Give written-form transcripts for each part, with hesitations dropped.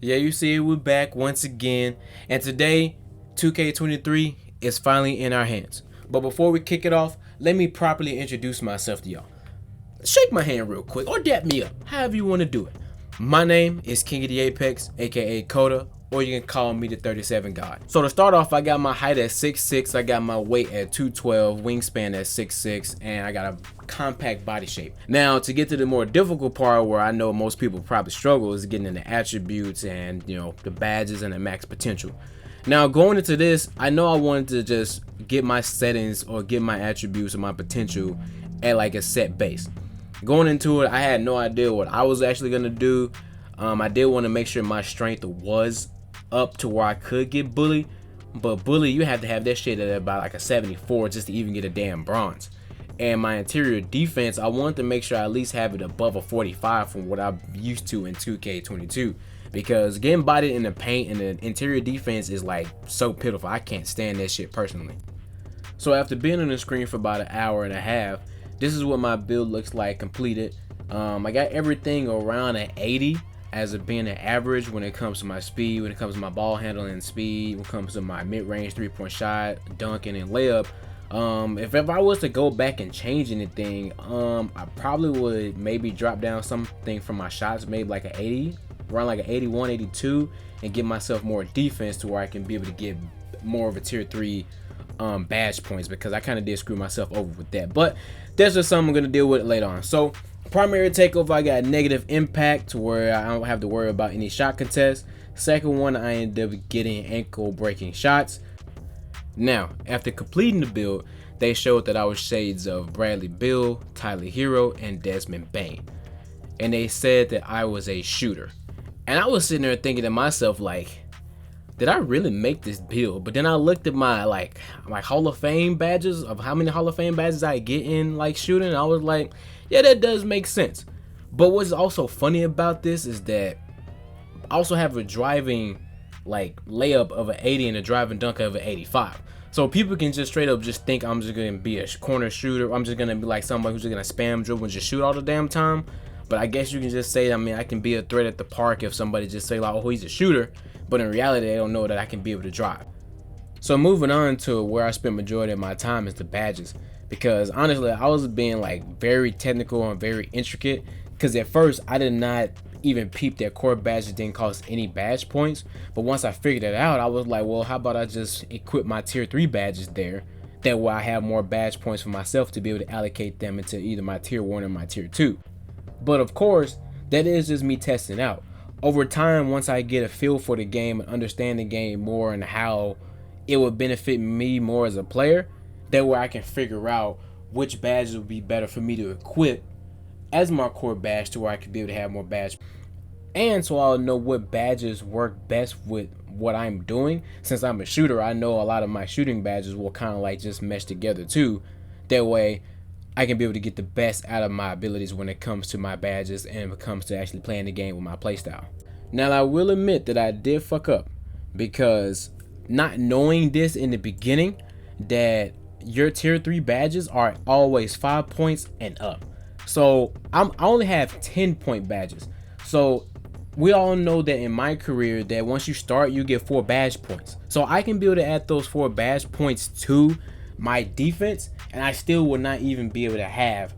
Yeah, you see, we're back once again, and today, 2K23 is finally in our hands. But before we kick it off, let me properly introduce myself to y'all. Shake my hand real quick, or dap me up, however you want to do it. My name is King of the Apex, aka Coda, or you can call me the 37 God. So to start off, I got my height at 6'6", I got my weight at 212, wingspan at 6'6", and I got a compact body shape. Now, to get to the more difficult part where I know most people probably struggle is getting into attributes and, the badges and the max potential. Now, going into this, I know I wanted to just get my settings or get my attributes and my potential at like a set base. Going into it, I had no idea what I was actually gonna do. I did want to make sure my strength was up to where I could get bully, but bully, you have to have that shit at about like a 74 just to even get a damn bronze. And my interior defense, I wanted to make sure I at least have it above a 45 from what I'm used to in 2K22, because getting bodied in the paint and the interior defense is like so pitiful. I can't stand that shit personally. So after being on the screen for about an hour and a half, this is what my build looks like completed. I got everything around an 80 as of being an average when it comes to my speed, when it comes to my ball handling speed, when it comes to my mid-range three-point shot, dunking, and layup. If I was to go back and change anything, I probably would maybe drop down something from my shots, maybe like an 80, around like an 81, 82, and give myself more defense to where I can be able to get more of a tier 3 badge points, because I kind of did screw myself over with that. But that's just something I'm going to deal with later on. So primary takeover, I got negative impact to where I don't have to worry about any shot contests. Second one, I ended up getting ankle breaking shots. Now, after completing the build, they showed that I was shades of Bradley Beal, Tyler Hero, and Desmond Bain. And they said that I was a shooter. And I was sitting there thinking to myself, like, did I really make this build? But then I looked at my Hall of Fame badges of how many Hall of Fame badges I get in like shooting, and I was like, yeah, that does make sense. But what's also funny about this is that I also have a driving like layup of an 80 and a driving dunk of an 85. So people can just straight up just think I'm just gonna be a corner shooter. I'm just gonna be like somebody who's just gonna spam dribble and just shoot all the damn time. But I guess you can just say, I can be a threat at the park if somebody just say like, oh, he's a shooter. But in reality, they don't know that I can be able to drive. So moving on to where I spend majority of my time is the badges. Because honestly, I was being like very technical and very intricate. Because at first, I did not even peep that core badges didn't cost any badge points. But once I figured it out, I was like, well, how about I just equip my tier 3 badges there. That way I have more badge points for myself to be able to allocate them into either my tier 1 or my tier 2. But of course, that is just me testing out. Over time, once I get a feel for the game and understand the game more and how it would benefit me more as a player, that way I can figure out which badges would be better for me to equip as my core badge to where I could be able to have more badge. And so I'll know what badges work best with what I'm doing. Since I'm a shooter, I know a lot of my shooting badges will kind of like just mesh together too. That way I can be able to get the best out of my abilities when it comes to my badges and when it comes to actually playing the game with my playstyle. Now, I will admit that I did fuck up, because not knowing this in the beginning, that your tier 3 badges are always 5 points and up. So I only have 10-point badges. So we all know that in my career that once you start, you get 4 badge points. So I can be able to add those 4 badge points to my defense, and I still would not even be able to have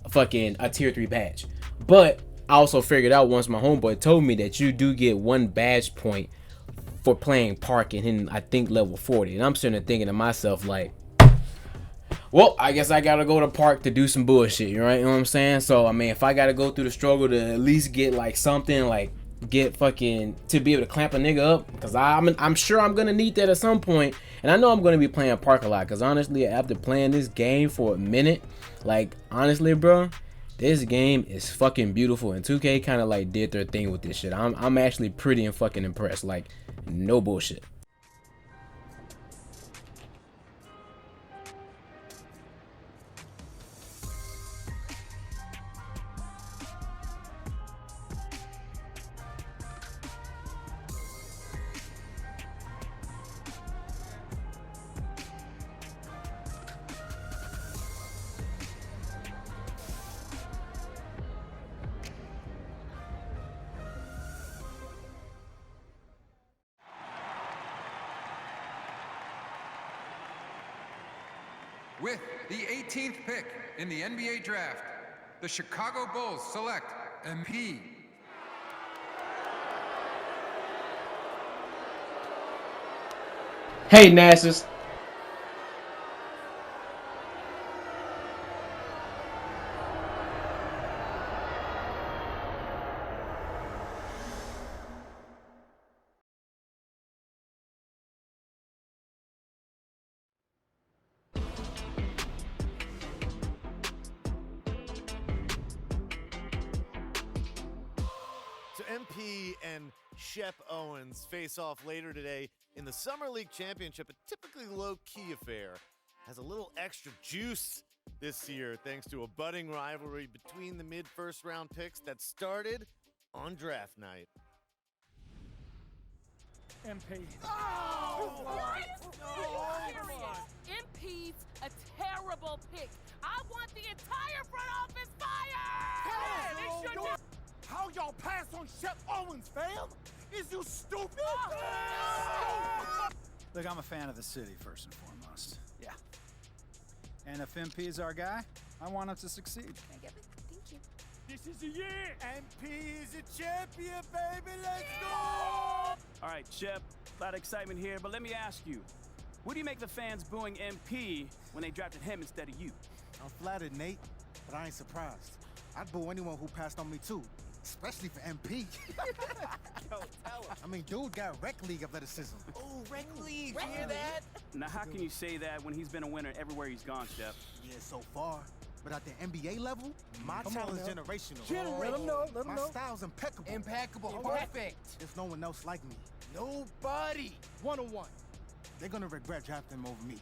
fucking a tier 3 badge. But I also figured out once my homeboy told me that you do get 1 badge point for playing park and hitting, I think, level 40. And I'm sitting there thinking to myself like, well, I guess I gotta go to park to do some bullshit, you know what I'm saying? So if I gotta go through the struggle to at least get like something, like get fucking to be able to clamp a nigga up, because I'm sure I'm gonna need that at some point. And I know I'm gonna be playing park a lot, because honestly, after playing this game for a minute, like honestly, bro, this game is fucking beautiful, and 2K kind of like did their thing with this shit. I'm actually pretty and fucking impressed, like no bullshit. With the 18th pick in the NBA draft, the Chicago Bulls select MP. Hey, Nasus. So MP and Shep Owens face off later today in the Summer League Championship, a typically low-key affair. Has a little extra juice this year thanks to a budding rivalry between the mid-first round picks that started on draft night. MP. Oh, what? MP's a terrible pick. I want the entire front office fired! They should not. How y'all pass on Shep Owens, fam? Is you stupid? Look, I'm a fan of the city, first and foremost. Yeah. And if MP is our guy, I want him to succeed. Can I get it? Thank you. This is the year. MP is a champion, baby. Let's go! All right, Shep, a lot of excitement here, but let me ask you, what do you make the fans booing MP when they drafted him instead of you? I'm flattered, Nate, but I ain't surprised. I'd boo anyone who passed on me too, especially for MP. Yo, tell him. I mean, dude got rec league athleticism. Oh, rec league. You hear that? Now, how can you say that when he's been a winner everywhere he's gone, Shep? Yeah, so far. But at the NBA level, my talent's generational. Let him know. My style's impeccable. Impeccable. Perfect. There's no one else like me. Nobody. One-on-one. They're gonna regret drafting him over me.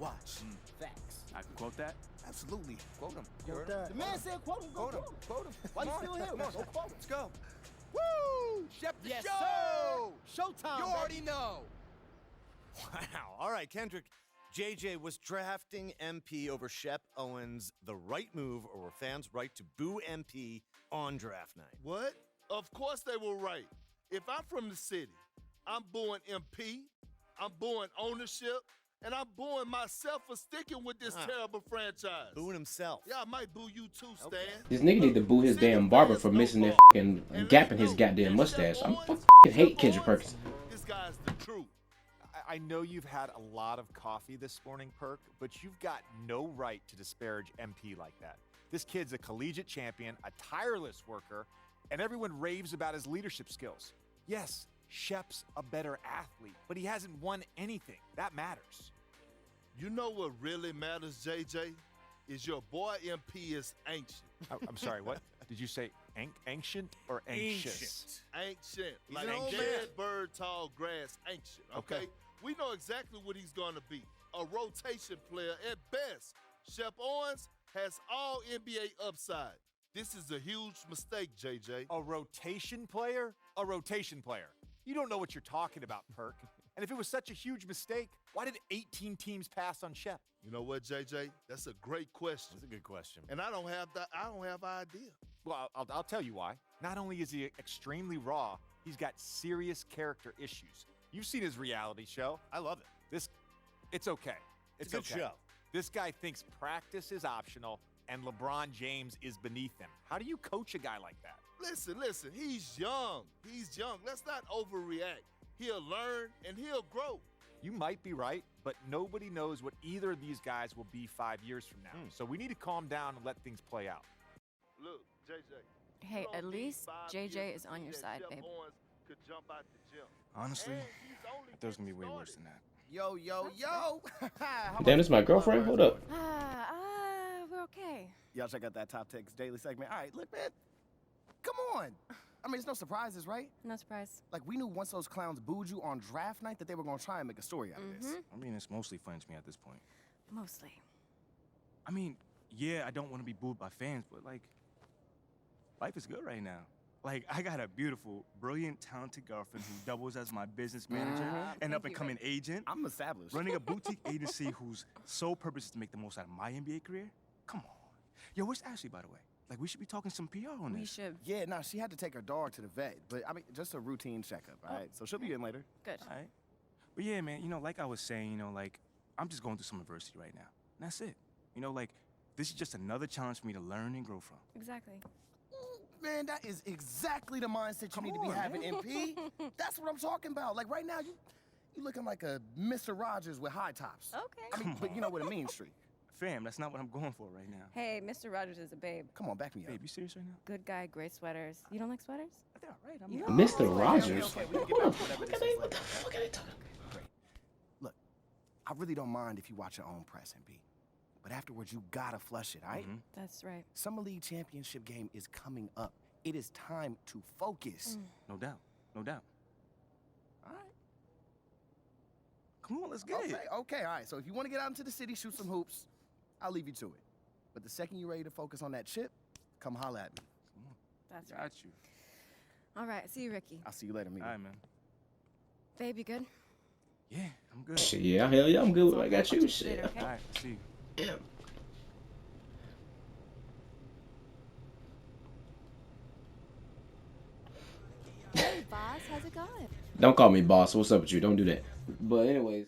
Watch. Facts. I can quote that. Absolutely. Quote him. The man said quote him. Quote him. Quote him. Why you still here? Come on, Go quote him. let's go. Woo! Shep the Yes, show! sir. Showtime, You baby. already know. Wow. All right, Kendrick. JJ was drafting MP over Shep Owens. The right move, or were fans right to boo MP on draft night? What? Of course they were right. If I'm from the city, I'm booing MP, I'm booing ownership, and I'm booing myself for sticking with this terrible franchise. Booing himself. Yeah, I might boo you too, Stan. This nigga need to boo his damn barber for missing that fucking gap in his goddamn mustache. I fucking hate Kendrick Perkins. This guy's the truth. I know you've had a lot of coffee this morning, Perk, but you've got no right to disparage MP like that. This kid's a collegiate champion, a tireless worker, and everyone raves about his leadership skills. Yes, Shep's a better athlete, but he hasn't won anything. That matters. You know what really matters, JJ? Is your boy MP is ancient. I'm sorry, what? Did you say ancient or anxious? Ancient. He's Like an old dead man. bird, tall grass, ancient. Okay? We know exactly what he's going to be. A rotation player at best. Shep Owens has all NBA upside. This is a huge mistake, JJ. A rotation player? A rotation player. You don't know what you're talking about, Perk. And if it was such a huge mistake, why did 18 teams pass on Shep? You know what, JJ? That's a great question. That's a good question. And I don't have an idea. Well, I'll tell you why. Not only is he extremely raw, he's got serious character issues. You've seen his reality show. I love it. It's okay. It's a good okay. show. This guy thinks practice is optional and LeBron James is beneath him. How do you coach a guy like that? Listen, he's young. He's young. Let's not overreact. He'll learn and he'll grow. You might be right, but nobody knows what either of these guys will be 5 years from now. So we need to calm down and let things play out. Look, JJ. Hey, you don't at need least 5 JJ years is to on see your that side, Shep babe. Owens could jump out the gym. Honestly, And he's only there's gonna be way getting worse than that. Yo. Damn, this is my girlfriend? Hold up. We're okay. Y'all check out that Top Takes Daily segment. All right, look, man. Come on. I mean, it's no surprises, right? No surprise. Like, we knew once those clowns booed you on draft night that they were going to try and make a story out of this. I mean, it's mostly fun to me at this point. Mostly. I mean, yeah, I don't want to be booed by fans, but like, life is good right now. Like, I got a beautiful, brilliant, talented girlfriend who doubles as my business manager and up and coming agent. I'm established. Running a boutique agency whose sole purpose is to make the most out of my NBA career. Come on. Yo, where's Ashley, by the way? Like, we should be talking some PR on We this. should. Yeah, nah, she had to take her dog to the vet. But, I mean, just a routine checkup, all right? So she'll be in later. Good. All right. But yeah, man, like I was saying, like, I'm just going through some adversity right now. And that's it. You know, like, this is just another challenge for me to learn and grow from. Exactly. Man, that is exactly the mindset you need to be on, having, man. MP. That's what I'm talking about. Like right now, you looking like a Mr. Rogers with high tops. Okay. I mean, but you know what a mean streak. Fam, that's not what I'm going for right now. Hey, Mr. Rogers is a babe. Come on, back me up. Babe, you serious right now? Good guy, great sweaters. You don't like sweaters? They're all right. I You mean, don't? Mr. Rogers? Okay, we can get back to whatever this is later. Great. Look, I really don't mind if you watch your own press, MP. But afterwards, you gotta flush it, all right? That's right. Summer League Championship game is coming up. It is time to focus. No doubt. No doubt. All right. Come on, let's get it. Okay, all right. So if you want to get out into the city, shoot some hoops, I'll leave you to it. But the second you're ready to focus on that chip, come holla at me. That's Got right. you. All right, see you, Ricky. I'll see you later, All Mia. right, man. Babe, you good? Yeah, I'm good. Shit, yeah, hell yeah, I'm good. I got you. Later, Shit. okay? All right, see you. Yeah. Hey, boss, how's it going? Don't call me boss. What's up with you? Don't do that. But anyways.